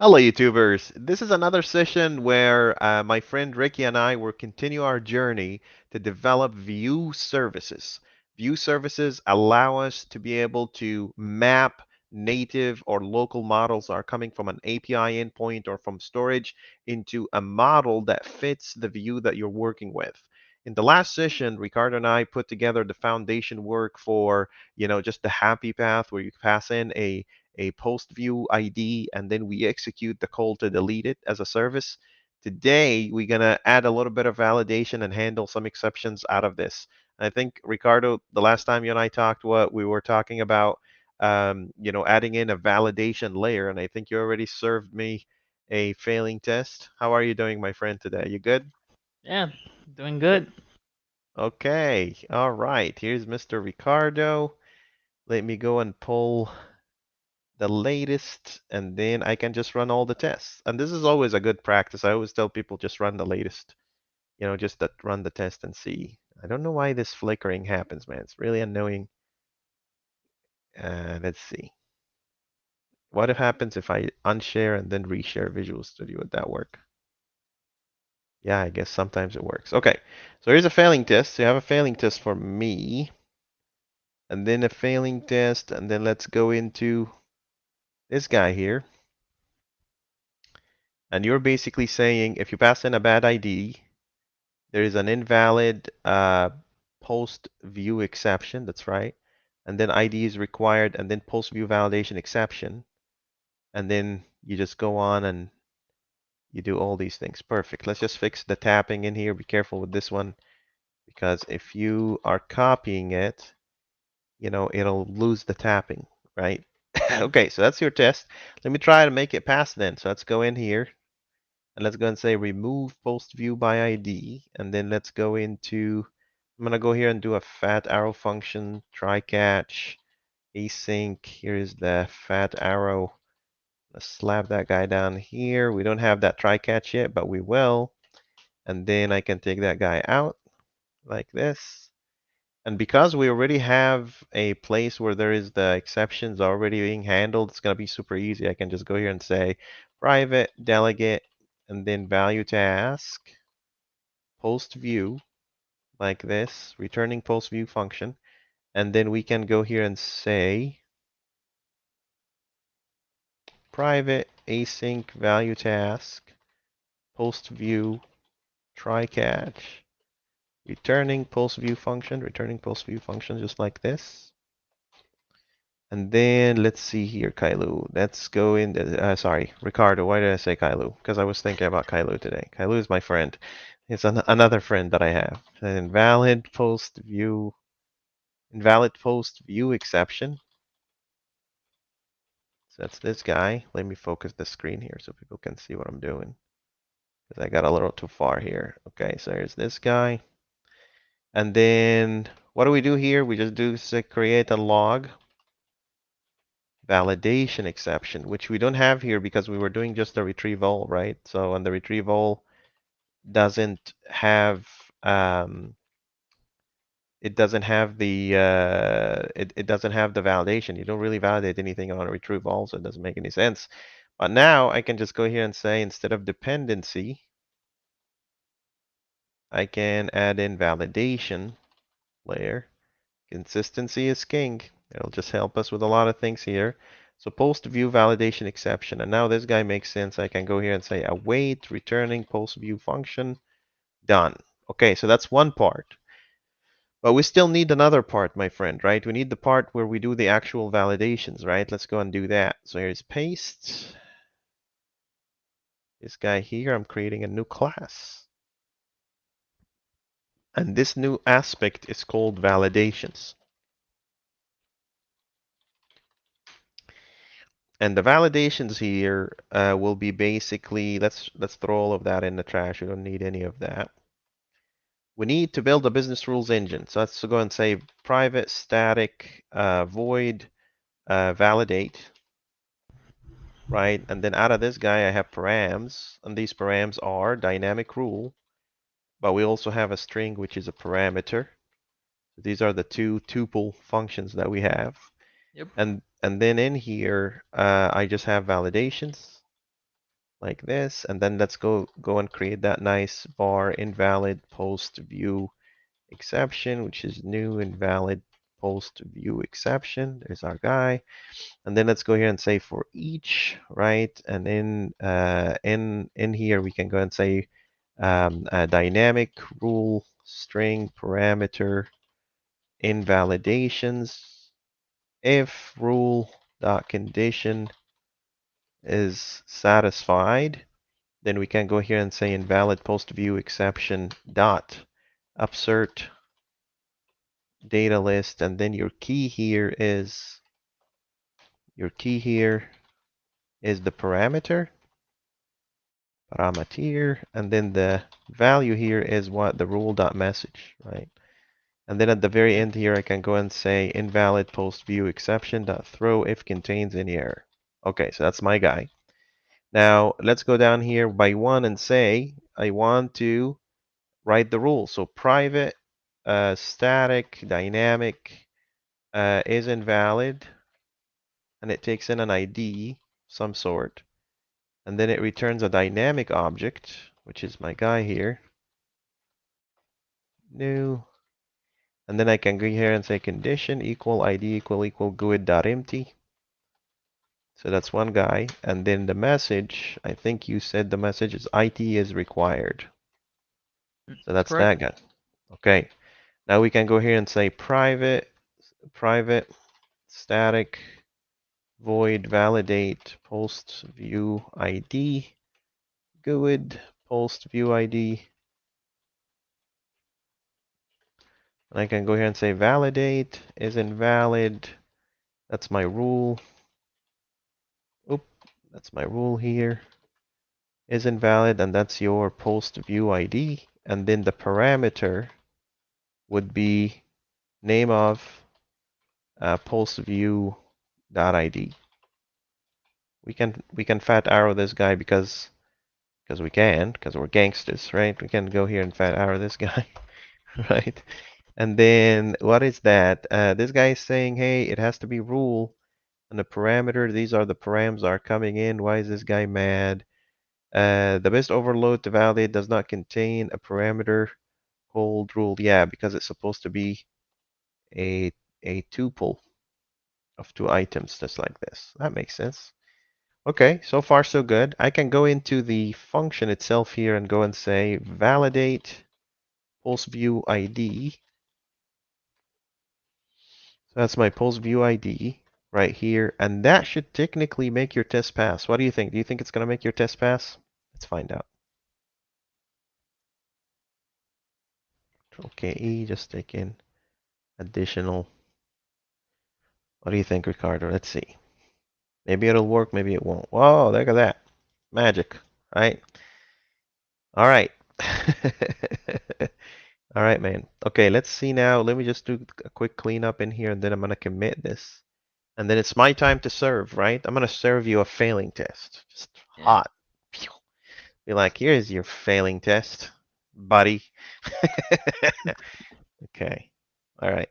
Hello, YouTubers. This is another session where my friend Ricky and I will continue our journey to develop view services. View services allow us to be able to map native or local models that are coming from an API endpoint or from storage into a model that fits the view that you're working with. In the last session, Ricardo and I put together the foundation work for, just the happy path where you pass in a post view ID, and then we execute the call to delete it as a service. Today, we're going to add a little bit of validation and handle some exceptions out of this. I think, Ricardo, the last time you and I talked, what we were talking about, adding in a validation layer, and I think you already served me a failing test. How are you doing, my friend, today? You good? Yeah, doing good. Okay, all right. Here's Mr. Ricardo. Let me go and pull the latest, and then I can just run all the tests. And this is always a good practice. I always tell people just run the latest, just that run the test and see. I don't know why this flickering happens, man. It's really annoying. Let's see. What happens if I unshare and then reshare Visual Studio? Would that work? Yeah, I guess sometimes it works. Okay, so here's a failing test. So you have a failing test for me, and then a failing test, and then let's go into this guy here. And you're basically saying if you pass in a bad ID, there is an invalid post view exception. That's right. And then ID is required, and then post view validation exception. And then you just go on and you do all these things. Perfect. Let's just fix the tapping in here. Be careful with this one because if you are copying it, it'll lose the tapping, right? Okay, so that's your test. Let me try to make it pass then. So let's go in here and let's go and say remove post view by ID. And then let's go into, I'm gonna go here and do a fat arrow function, try catch, async. Here's the fat arrow. Let's slap that guy down here. We don't have that try catch yet, but we will. And then I can take that guy out like this. And because we already have a place where there is the exceptions already being handled, it's going to be super easy. I can just go here and say private delegate and then value task post view like this, returning post view function. And then we can go here and say private async value task post view try catch returning post view function just like this. And then let's see here, Kailu. Let's go in. Sorry, Ricardo. Why did I say Kailu? Because I was thinking about Kailu today. Kailu is my friend. It's another friend that I have. An invalid post view exception. So that's this guy. Let me focus the screen here so people can see what I'm doing. Because I got a little too far here. Okay, so here's this guy. And then what do we do here? We just do create a log validation exception, which we don't have here because we were doing just the retrieve all, right? So, and the retrieve all doesn't have it doesn't have the it doesn't have the validation. You don't really validate anything on a retrieve all, so it doesn't make any sense. But now I can just go here and say instead of dependency, I can add in validation layer. Consistency is king. It'll just help us with a lot of things here. So post view validation exception. And now this guy makes sense. I can go here and say await returning post view function. Done. Okay, so that's one part. But we still need another part, my friend, right? We need the part where we do the actual validations, right? Let's go and do that. So here's paste. This guy here, I'm creating a new class. And this new aspect is called validations. And the validations here will be basically, let's throw all of that in the trash. We don't need any of that. We need to build a business rules engine. So let's go and say private static void validate, right? And then out of this guy, I have params, and these params are dynamic rule, but we also have a string, which is a parameter. These are the two tuple functions that we have. Yep. And then in here, I just have validations. like this, and then let's go and create that nice var invalid post view exception, which is new invalid post view exception. There's our guy. And then let's go here and say for each, right? And in here we can go and say a dynamic rule string parameter invalidations if rule dot condition is satisfied, then we can go here and say invalid post view exception dot upsert data list, and then your key here is the parameter, and then the value here is what the rule dot message, right? And then at the very end here, I can go and say invalid post view exception dot throw if contains any error. Okay, so that's my guy. Now let's go down here by one and say I want to write the rule. So private static dynamic is invalid, and it takes in an ID some sort, and then it returns a dynamic object, which is my guy here, new, and then I can go here and say condition equal ID equal GUID.empty. So that's one guy, and then the message, I think you said the message is IT is required. So that's Correct. that guy. Okay. Now we can go here and say private static void validate post view ID GUID post view ID. And I can go here and say validate is invalid. That's my rule. Oop, that's my rule here. Is invalid, and that's your post view ID. And then the parameter would be name of post view dot ID. We can fat arrow this guy because we're gangsters, right? We can go here and fat arrow this guy, right? And then what is that? This guy is saying, hey, it has to be rule and the parameter. These are the params are coming in. Why is this guy mad? The best overload to validate does not contain a parameter hold rule. Yeah, because it's supposed to be a tuple of two items, just like this. That makes sense. Okay, so far so good. I can go into the function itself here and go and say validate post view ID. So that's my post view ID right here, and that should technically make your test pass. What do you think? Do you think it's going to make your test pass? Let's find out. Okay, just take in additional. What do you think, Ricardo? Let's see. Maybe it'll work, maybe it won't. Whoa, look at that. Magic, right? All right. All right, man. Okay, let's see now. Let me just do a quick cleanup in here, and then I'm going to commit this. And then it's my time to serve, right? I'm going to serve you a failing test. Just Yeah. hot. Be like, here's your failing test, buddy. Okay. All right.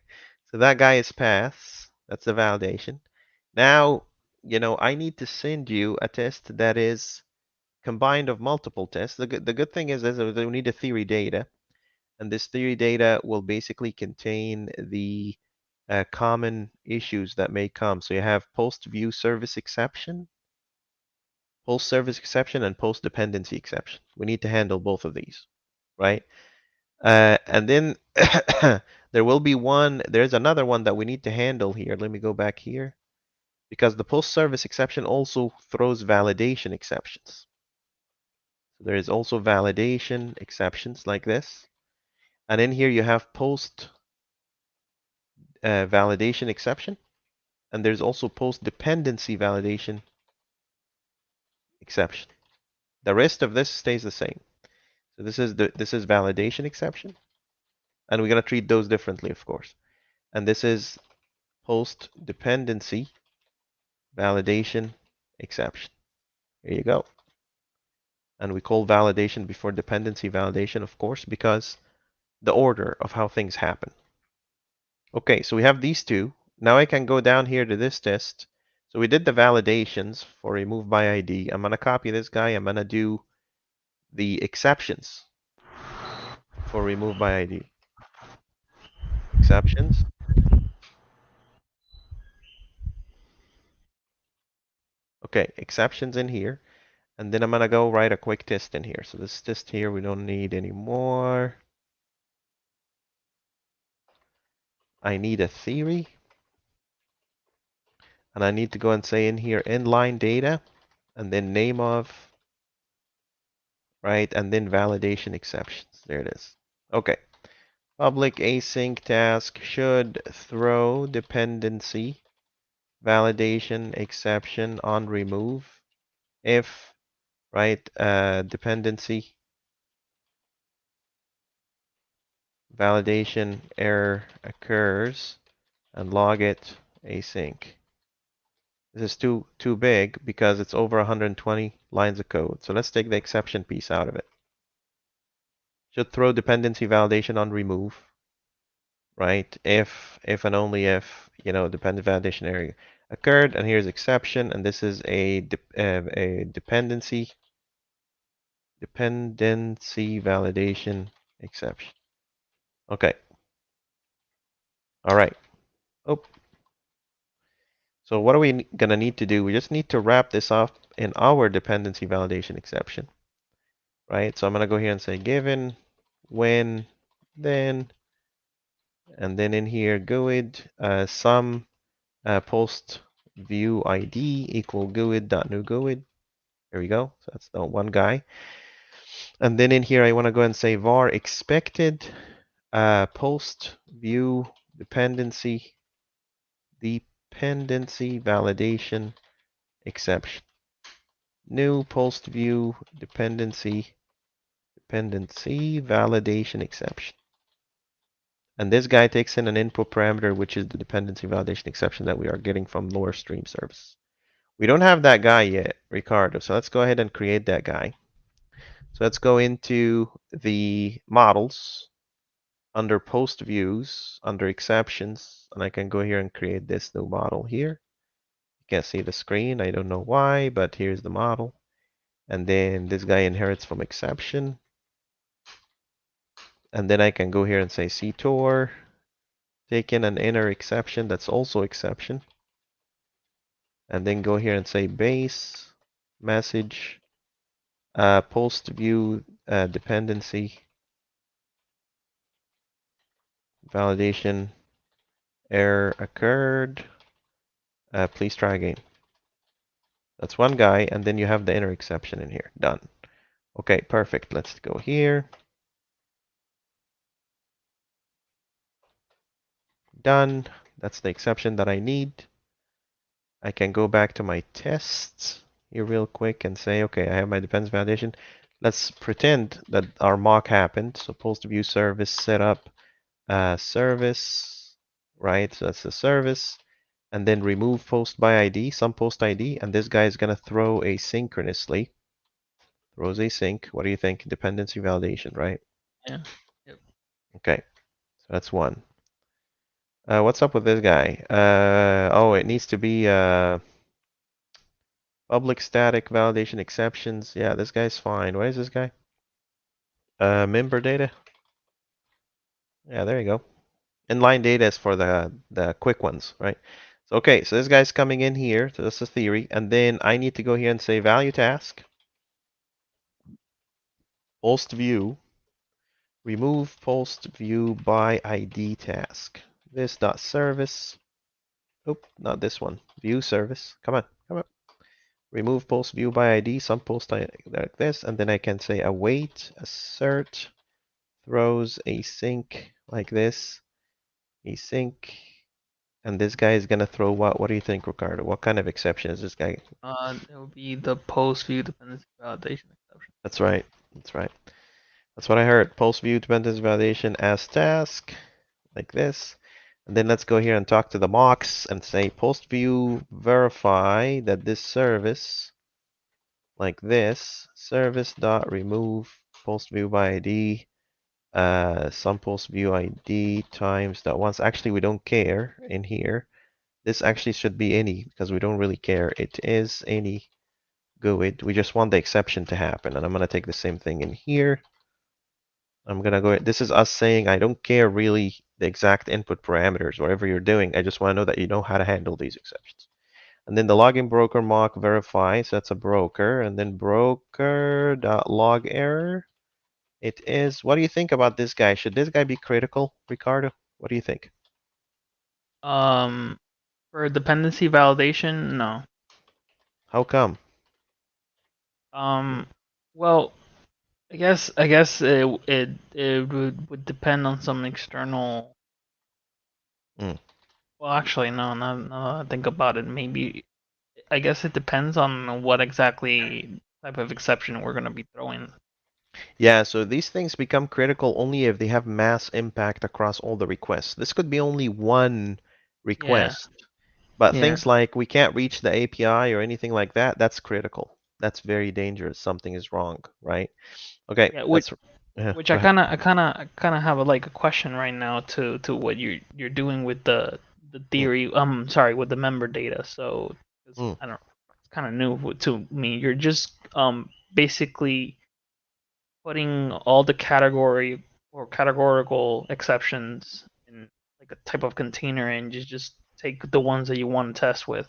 So that guy is pass. That's the validation. Now, I need to send you a test that is combined of multiple tests. The good thing is that we need a theory data, and this theory data will basically contain the common issues that may come. So you have post view service exception, post service exception, and post dependency exception. We need to handle both of these, right? And then there's another one that we need to handle here. Let me go back here because the post service exception also throws validation exceptions. So there is also validation exceptions like this. And in here you have post validation exception, and there's also post dependency validation exception. The rest of this stays the same. So this is validation exception, and we're gonna treat those differently, of course. And this is post dependency validation exception. Here you go. And we call validation before dependency validation, of course, because the order of how things happen. Okay, so we have these two. Now I can go down here to this test. So we did the validations for remove by ID. I'm gonna copy this guy. I'm gonna do the exceptions for remove by ID. Exceptions. Okay, exceptions in here. And then I'm gonna go write a quick test in here. So this test here we don't need anymore. I need a theory. And I need to go and say in here inline data and then name of, right? And then validation exceptions. There it is. Okay. Public async task should throw dependency validation exception on remove if, right, dependency validation error occurs and log it async. This is too big because it's over 120 lines of code. So let's take the exception piece out of it. Should throw dependency validation on remove, right? If and only if, dependent validation error occurred, and here's exception, and this is a dependency validation exception. Okay. All right. Oh, so what are we gonna need to do? We just need to wrap this up in our dependency validation exception, right? So I'm gonna go here and say given, when, then, and then in here GUID some post view ID equal GUID.new GUID. There we go. So that's the one guy. And then in here I want to go and say var expected post view dependency validation exception. New post view dependency validation exception. And this guy takes in an input parameter, which is the dependency validation exception that we are getting from lower stream service. We don't have that guy yet, Ricardo. So let's go ahead and create that guy. So let's go into the models under post views, under exceptions, and I can go here and create this new model here. You can't see the screen. I don't know why, but here's the model. And then this guy inherits from exception. And then I can go here and say CTOR, take in an inner exception that's also exception. And then go here and say base message post view dependency validation error occurred. Please try again. That's one guy, and then you have the inner exception in here. Done. Okay, perfect. Let's go here. Done. That's the exception that I need. I can go back to my tests here real quick and say, okay, I have my depends validation. Let's pretend that our mock happened. So post view service setup service, right? So that's the service. And then remove post by ID, some post ID, and this guy is gonna throw asynchronously. Throws async. What do you think? Dependency validation, right? Yeah. Yep. Okay, so that's one. What's up with this guy? Oh, it needs to be public static validation exceptions. Yeah, this guy's fine. What is this guy? Member data. Yeah, there you go. Inline data is for the quick ones, right? So okay, so this guy's coming in here. So this is theory, and then I need to go here and say value task, post view, remove post view by ID task. This dot service. Oop, not this one. View service. Come on, come on. Remove post view by ID, some post like this, and then I can say await, assert, throws async like this, async, and this guy is gonna throw what? What do you think, Ricardo? What kind of exception is this guy? It would be the post view dependency validation exception. That's right. That's right. That's what I heard. Post view dependency validation as task, like this. And then let's go here and talk to the mocks and say post view verify that this service, like this, service dot remove post view by ID, some post view ID times that once. Actually, we don't care in here. This actually should be any because we don't really care. It is any GUID. We just want the exception to happen. And I'm going to take the same thing in here. I'm going to go, this is us saying, I don't care really the exact input parameters, whatever you're doing. I just want to know that you know how to handle these exceptions. And then the login broker mock verify. So that's a broker. And then broker dot log error. It is, what do you think about this guy? Should this guy be critical, Ricardo? What do you think? Um, for dependency validation, no. How come? Um, well, I guess it would depend on some external. Mm. Well, actually, no. Now that I think about it, maybe I guess it depends on what exactly type of exception we're gonna be throwing. Yeah, so these things become critical only if they have mass impact across all the requests. This could be only one Yeah, request, but yeah, things like we can't reach the API or anything like that, that's critical. That's very dangerous. Something is wrong, right? Okay, yeah. that's yeah, Which go ahead. I kind of have like a question right now to what you're doing with the Mm, theory. Sorry, with the member data. So 'cause mm. I don't, it's kind of new to me. You're just basically putting all the category or categorical exceptions in like a type of container, and you just take the ones that you want to test with.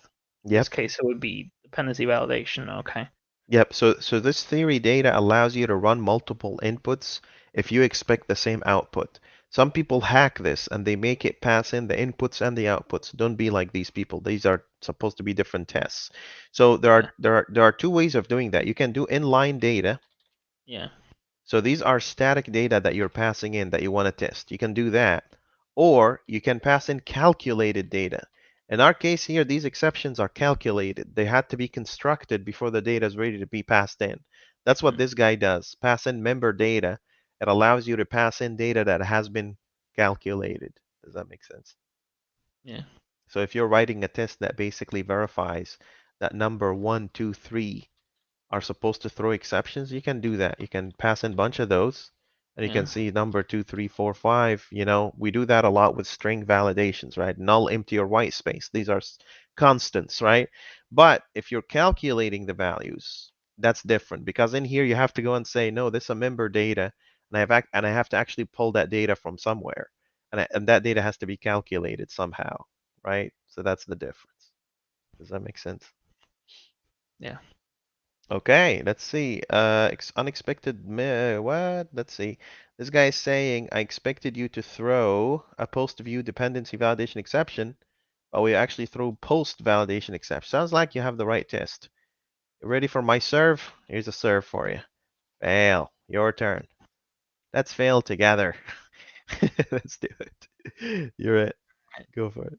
In this Yep. case, it would be dependency validation. Okay. Yep. So this theory data allows you to run multiple inputs if you expect the same output. Some people hack this and they make it pass in the inputs and the outputs. Don't be like these people. These are supposed to be different tests. So Yeah. there are two ways of doing that. You can do inline data. Yeah. So these are static data that you're passing in that you want to test. You can do that. Or you can pass in calculated data. In our case here, these exceptions are calculated. They had to be constructed before the data is ready to be passed in. That's what Mm, this guy does. Pass in member data. It allows you to pass in data that has been calculated. Does that make sense? yeah. So if you're writing a test that basically verifies that number 1, 2, 3 are supposed to throw exceptions, you can do that. You can pass in a bunch of those, and you Yeah. can see number 2, 3, 4, 5. We do that a lot with string validations, right? Null, empty, or white space. These are constants, right? But if you're calculating the values, that's different because in here you have to go and say, no, this is a member data, and I have to actually pull that data from somewhere, and that data has to be calculated somehow, right? So that's the difference. Does that make sense? Yeah. Okay, let's see. Unexpected, what? Let's see. This guy is saying, I expected you to throw a post view dependency validation exception, but we actually throw post validation exception. Sounds like you have the right test. You ready for my serve? Here's a serve for you. Fail. Your turn. Let's fail together. Let's do it. You're it. Go for it.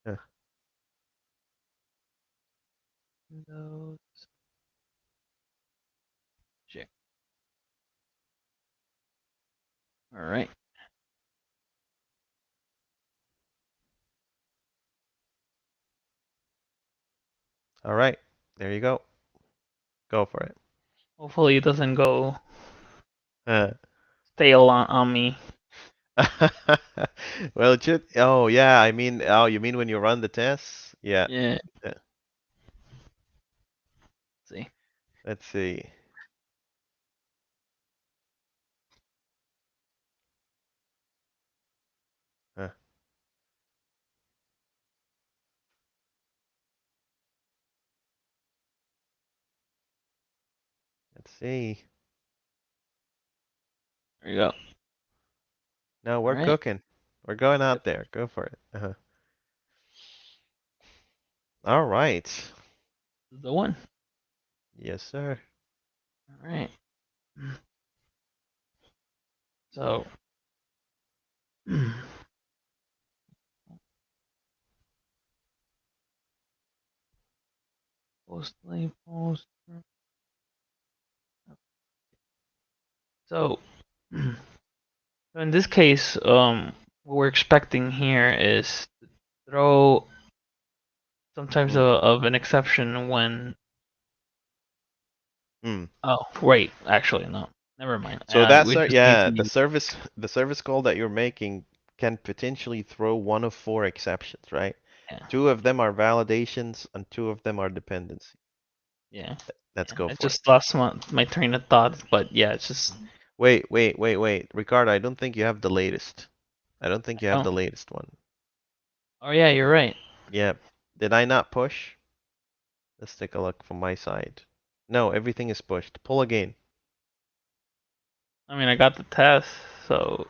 Huh. Windows. Check. All right. All right. There you go. Go for it. Hopefully it doesn't go Uh, stale on me. Well, it should. Oh, yeah. I mean, oh, you mean when you run the tests? Yeah. Yeah. Yeah. Let's see. Let's see. Huh. Let's see. There you go. No, All we're right. cooking. We're going Yep. out there. Go for it. All right. This is the one. Yes, sir. All right. So. Post lane post. So. So in this case, what we're expecting here is to throw some types Mm. of an exception when. Mm. Oh, wait. Actually, no. Never mind. So that's We just need yeah, to use. the service call that you're making can potentially throw one of four exceptions, right? Yeah. Two of them are validations and two of them are dependency. Yeah. Let's Yeah. go I for it. just lost my train of thought, but yeah, it's just Wait. Ricardo, I don't think you have the latest. I don't think you have oh the latest one. oh yeah, you're right. Yeah. Did I not push? Let's take a look from my side. No, everything is pushed. Pull again. I mean, I got the test, so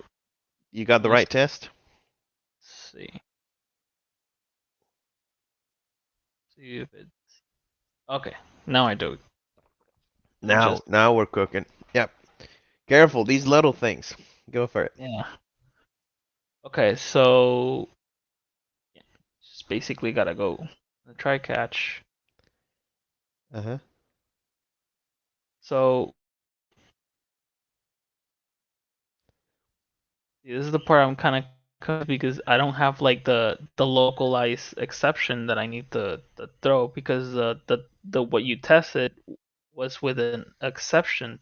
You got the right let's test? see. See if it's okay. Now I do. Let me just Now we're cooking. Yep. Careful, these little things. Go for it. yeah. Okay, so yeah, just basically gotta go. Try catch. Uh-huh. So this is the part I'm kind of confused because I don't have like the localized exception that I need to throw because the what you tested was with an exception.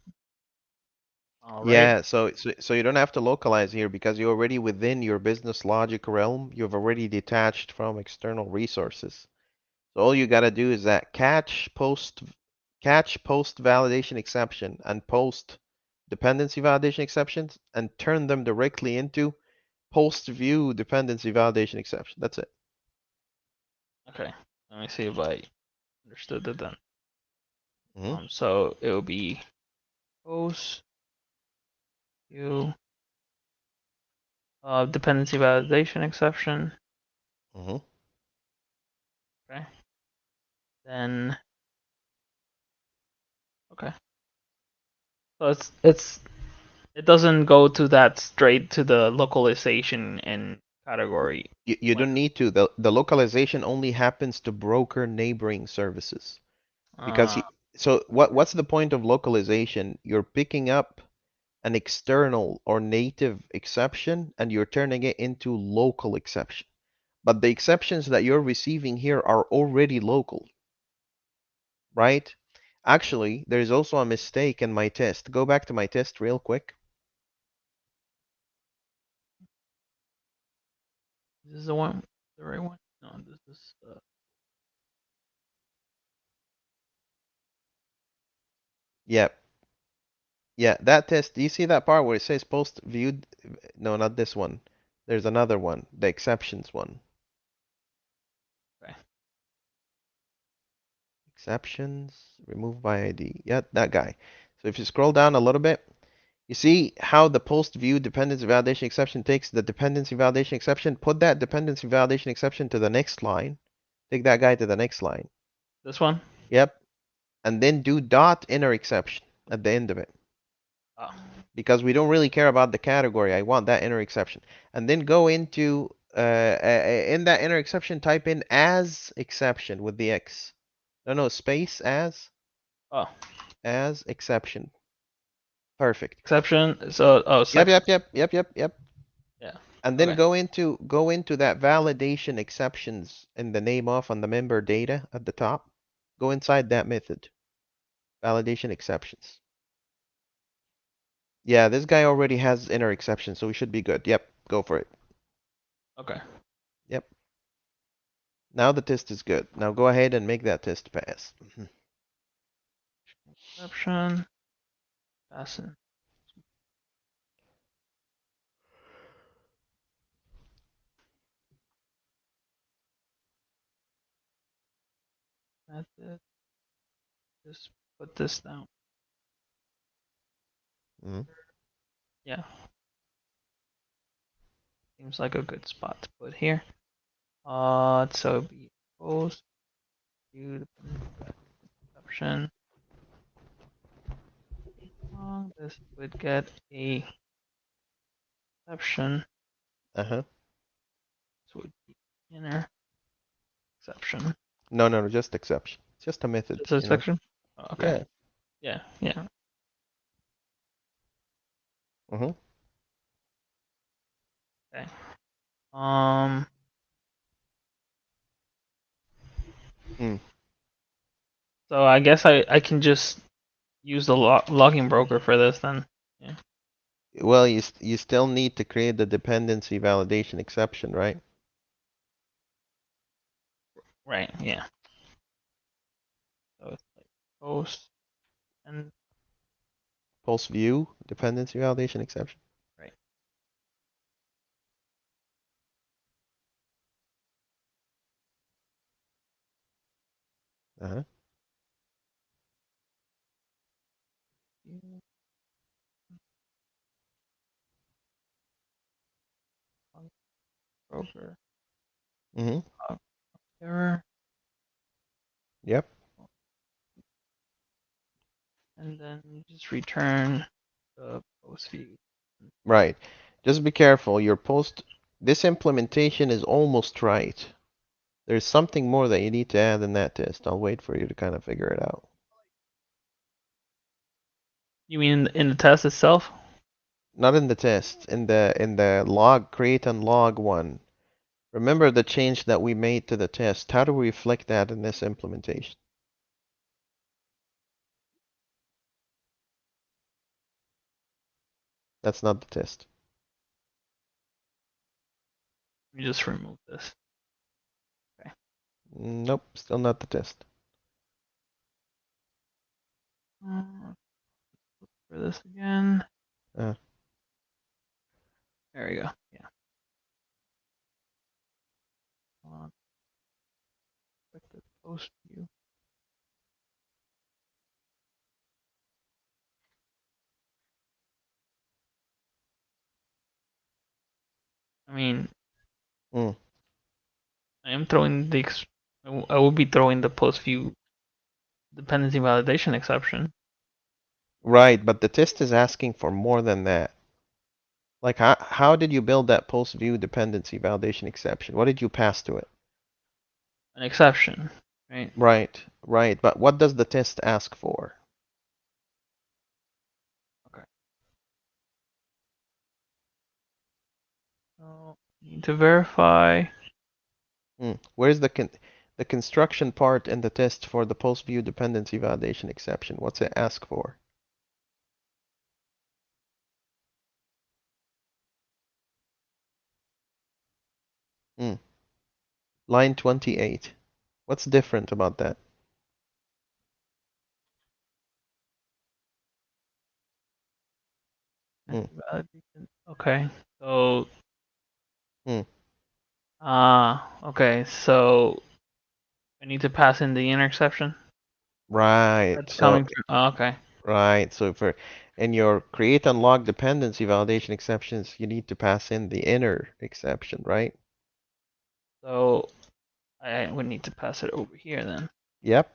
All right. Yeah, so you don't have to localize here because you're already within your business logic realm. You've already detached from external resources. So all you gotta do is that catch post validation exception and post dependency validation exceptions and turn them directly into post view dependency validation exception. That's it. Okay. Let me see if I understood it then. Hmm. So it will be post view dependency validation exception. Hmm. Okay. Then okay. So it doesn't go to that straight to the localization and category. You When don't need to. The localization only happens to broker neighboring services. Because uh so what's the point of localization? You're picking up an external or native exception and you're turning it into local exception. But the exceptions that you're receiving here are already local, right? Actually, there's also a mistake in my test. Go back to my test real quick. this is the right one? No, this is Yeah, yeah, that test. Do you see that part where it says post viewed? No, not this one. There's another one, the exceptions one. okay. Exceptions, remove by ID. Yeah, that guy. So if you scroll down a little bit, you see how the post view dependency validation exception takes the dependency validation exception, put that dependency validation exception to the next line, take that guy to the next line. This one? Yep. And then do dot inner exception at the end of it. Oh, Because we don't really care about the category. I want that inner exception. And then go into, in that inner exception, type in as exception with the X. No, space oh, as exception. Perfect. exception. So Yep, section. yep, yep, yep, yep, yep. Yeah. And then Okay. go into that validation exceptions in the name of on the member data at the top. Go inside that method. Validation exceptions. Yeah, this guy already has inner exception, so we should be good. Yep, go for it. Okay. Yep. Now the test is good. Now go ahead and make that test pass. Exception. Fasten. Method. Just put this down. Mhm. Yeah. Seems like a good spot to put here. So it'd be post view exception. This would get a exception. Uh-huh. This would be inner exception. No, just exception. It's just a Just method, a you know? section. Okay. Yeah. Yeah. Yeah. Mm-hmm. Okay. Um. Mm. So I guess I can just use the logging broker for this then. Yeah. Well, you still need to create the dependency validation exception, right? Right. Yeah. So it's like post and Post view dependency validation exception. right. Uh-huh. Broker Mm-hmm. error, Yep. and then you just return the post view. Right. Just be careful. This implementation is almost right. There's something more that you need to add in that test. I'll wait for you to kind of figure it out. You mean in the test itself? Not in the test, in the log create and log one. Remember the change that we made to the test. How do we reflect that in this implementation? That's not the test. Let me just remove this. Okay. Nope, still not the test. Look for this again. Uh, There we go. Yeah. Click the post view. I mean, mm. I am throwing I will be throwing the post view dependency validation exception. Right, but the test is asking for more than that. Like how did you build that post view dependency validation exception? What did you pass to it? An exception, right? Right, right. But what does the test ask for? Okay. So need to verify. Where's the construction part in the test for the post view dependency validation exception? What's it ask for? Mm. Line 28. What's different about that? Mm. Validation. Okay. So Mm. okay. So I need to pass in the interception. Right. That's So coming through. Oh, okay. right. So for in your create and log dependency validation exceptions, you need to pass in the inner exception, right? So I would need to pass it over here then. Yep.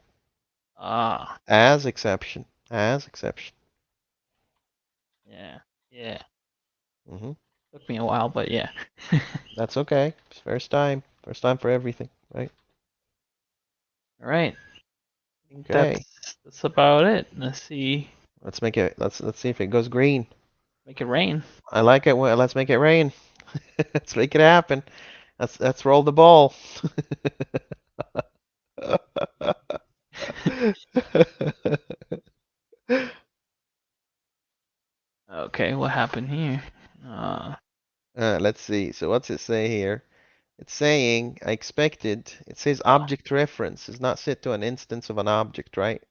Ah, As exception. As exception. yeah, yeah. Hmm. Took me a while, but yeah. That's okay. It's first time. First time for everything, right? All right. I think Okay. that's about it. Let's see. Let's see if it goes green. Make it rain. I like it. Let's make it rain. Let's make it happen. Let's roll the ball. Okay, what happened here? Let's see. So what's it say here? It's saying I expected. It says Oh, object reference is not set to an instance of an object, right?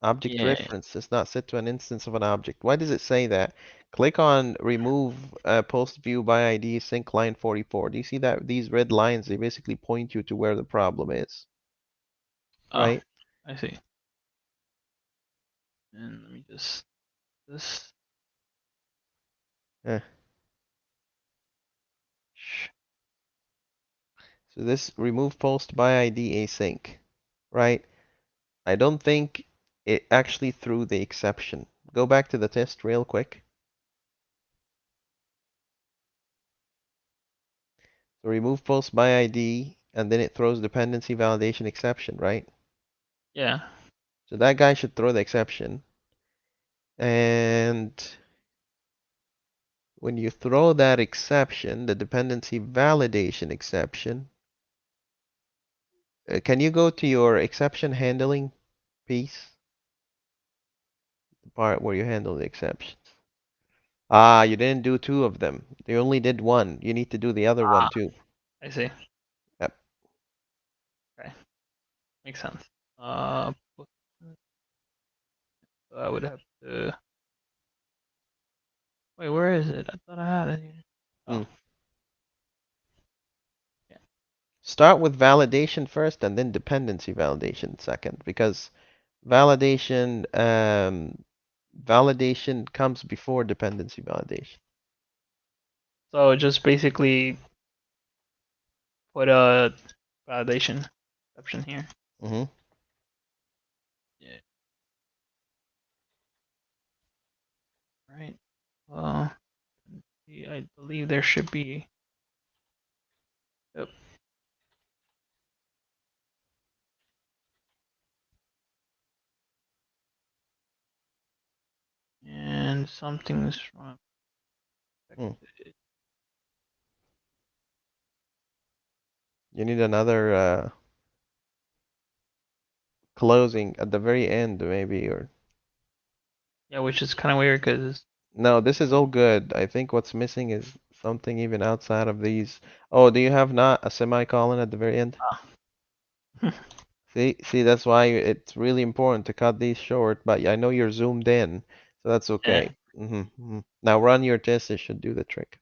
Object yeah. reference is not set to an instance of an object. Why does it say that? Click on remove post view by ID sync line 44. Do you see that these red lines, they basically point you to where the problem is, Oh, right? I see. And let me just this. Eh. So this remove post by ID async, right? I don't think it actually threw the exception. Go back to the test real quick. So remove post by ID, and then it throws dependency validation exception, right? Yeah. So that guy should throw the exception. And when you throw that exception, the dependency validation exception, can you go to your exception handling piece? The part where you handle the exceptions. Ah, you didn't do two of them. You only did one. You need to do the other one Ah, too. I see. Yep. Okay, makes sense. So I would have to. Wait, where is it? I thought I had it here. Oh, Mm. yeah. Start with validation first and then dependency validation second because validation validation comes before dependency validation. So just basically put a validation exception here. Hmm. Yeah. Right. Uh, I believe there should be. Yep. And something's wrong. Mm. You need another closing at the very end maybe or Yeah, which is kind of weird because no, this is all good. I think what's missing is something even outside of these. Oh, do you have not a semicolon at the very end? See, that's why it's really important to cut these short, but I know you're zoomed in, so that's yeah. okay. Hmm. Now run your test, it should do the trick.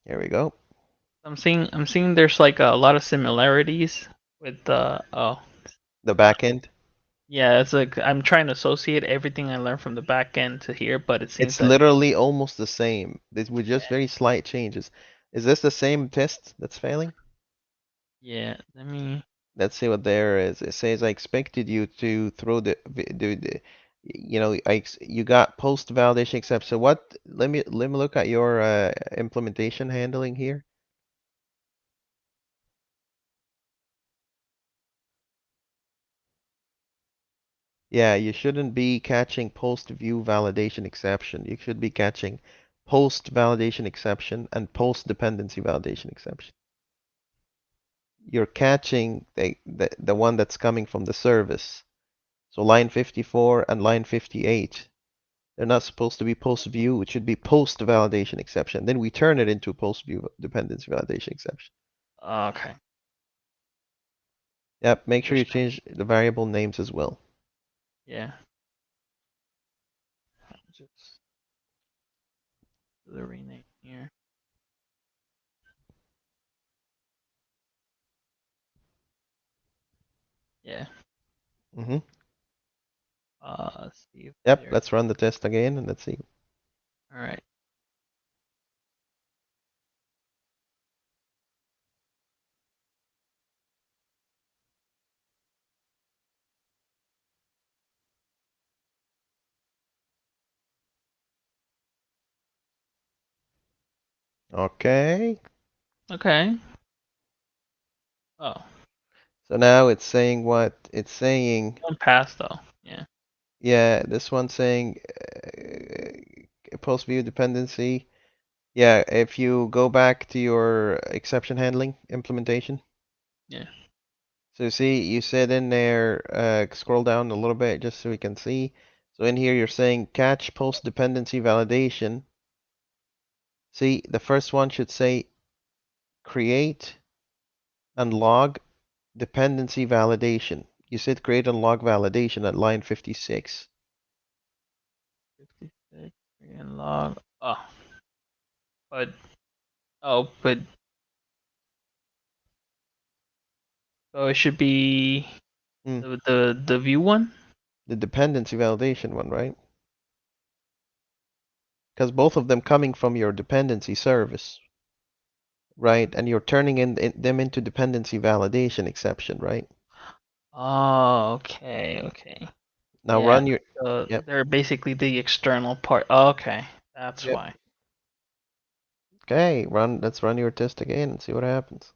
Here we go. I'm seeing there's like a lot of similarities with the The back end. yeah, it's like I'm trying to associate everything I learned from the back end to here, but it seems It's that literally almost the same. This with just very slight changes. Is this the same test that's failing? yeah, let me Let's see what there is. It says I expected you to throw you got post validation except. So what? Let me look at your implementation handling here. Yeah, you shouldn't be catching post view validation exception. You should be catching post validation exception and post dependency validation exception. You're catching the one that's coming from the service. So line 54 and line 58. They're not supposed to be post view. It should be post validation exception. Then we turn it into post view dependency validation exception. okay. Yep, make sure you Interesting. change the variable names as well. Yeah. Just do the rename here. Yeah. Hmm. See if Yep, there. let's run the test again and let's see. All right. Okay. Okay. Oh, So now it's saying what? It's saying, one pass though. Yeah. yeah, this one's saying post view dependency. Yeah, if you go back to your exception handling implementation. Yeah. So see, you said in there, scroll down a little bit just so we can see. So in here, you're saying catch post dependency validation. See, the first one should say create and log dependency validation. You said create and log validation at line 56. 56 and log. But but it should be Hmm. the view one. The dependency validation one, right? Because both of them coming from your dependency service, right? And you're turning them into dependency validation exception, right? Oh, okay, okay. Now Yeah. run your, So yep, they're basically the external part. Okay, that's yep. why. Okay, let's run your test again and see what happens.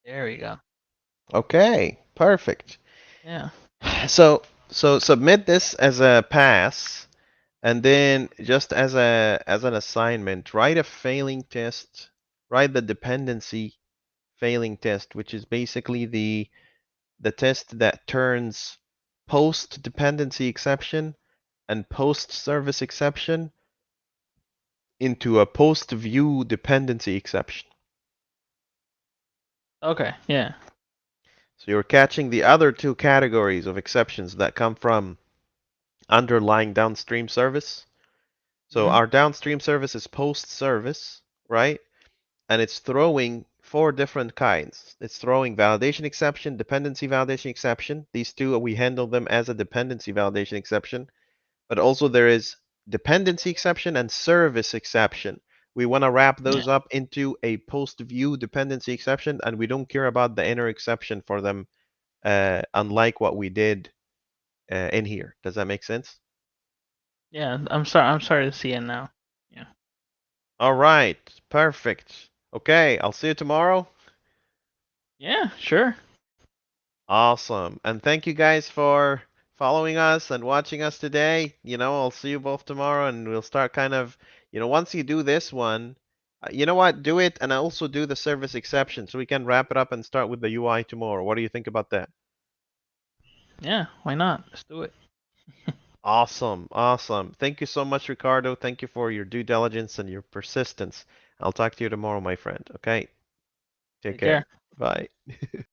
There we go. Okay, perfect. Yeah. So submit this as a pass, and then just as an assignment, write a failing test, write the dependency failing test, which is basically the test that turns post dependency exception and post service exception into a post view dependency exception. Okay. Yeah. So you're catching the other two categories of exceptions that come from underlying downstream service. So Hmm. our downstream service is post service, right? And it's throwing four different kinds. It's throwing validation exception, dependency validation exception. These two, we handle them as a dependency validation exception. But also there is dependency exception and service exception. We want to wrap Yeah. those up into a post-view dependency exception, and we don't care about the inner exception for them, unlike what we did in here. Does that make sense? Yeah. I'm sorry. I'm sorry to see it now. Yeah. All right, perfect. Okay, I'll see you tomorrow. Yeah. Sure. Awesome. And thank you guys for following us and watching us today. I'll see you both tomorrow and we'll start kind of, once you do this one, you know what? Do it and also do the service exception so we can wrap it up and start with the UI tomorrow. What do you think about that? Yeah. Why not? Let's do it. Awesome. Awesome. Thank you so much, Ricardo. Thank you for your due diligence and your persistence. I'll talk to you tomorrow, my friend. Okay. Take Take care. care. Bye.